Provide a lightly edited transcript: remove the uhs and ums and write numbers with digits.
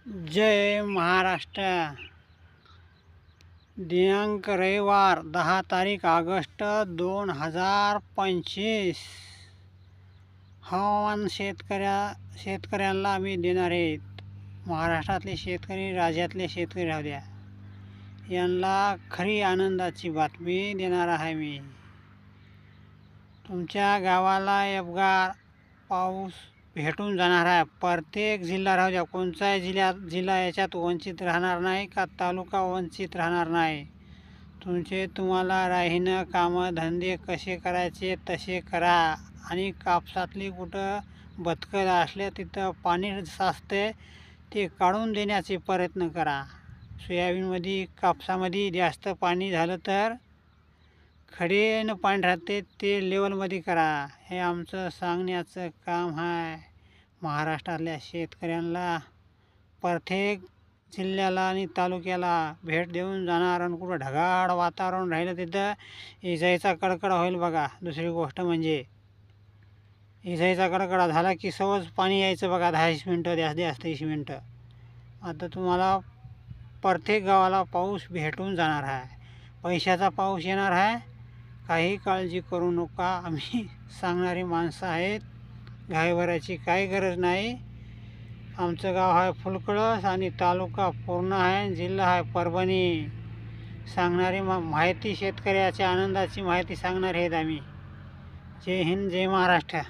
जय महाराष्ट्र। दिनांक रविवार 10 तारीख ऑगस्ट 2025। हवामान शेतकऱ्यांना आम्ही देणार आहेत। महाराष्ट्रातले शेतकरी, राज्यातले शेतकरी राहू द्या, यांना खरी आनंदाची बातमी देणार आहे मी। तुमच्या गावाला एवढा पाऊस भेटून जाणार आहे। प्रत्येक जिल्हा राहू द्या, कोणताही जिल्हा याच्यात वंचित राहणार नाही का तालुका वंचित राहणार नाही। तुम्हाला राहीनं कामं धंदे कसे करायचे तसे करा। आणि कापसातली कुठं बदकं असले तिथं पाणी साचते ते काढून देण्याचे प्रयत्न करा। सोयाबीनमध्ये कापसामध्ये जास्त पाणी झालं तर खडेनं पाणी राहते ते लेवलमध्ये करा। हे आमचं सांगण्याचं काम आहे। महाराष्ट्रातल्या शेतकऱ्यांना प्रत्येक जिल्ह्याला आणि तालुक्याला भेट देऊन जाणार। आणि कुठं ढगाळ वातावरण राहिलं तिथं इजाईचा कडकडा होईल बघा। दुसरी गोष्ट म्हणजे इजाईचा कडकडा झाला की सहज पाणी यायचं बघा, 10 मिनटं जास्त 30 मिनटं। आता तुम्हाला प्रत्येक गावाला पाऊस भेटून जाणार आहे। पैशाचा पाऊस येणार आहे, काही काळजी करू नका। आम्ही सांगणारी माणसं आहेत, घाईभराची काही गरज नाही। आमचं गाव आहे फुलकळस आणि तालुका पूर्ण आहे, जिल्हा आहे परभणी। सांगणारी माहिती शेतकऱ्याच्या आनंदाची माहिती सांगणार आहेत आम्ही। जय हिंद, जय महाराष्ट्र।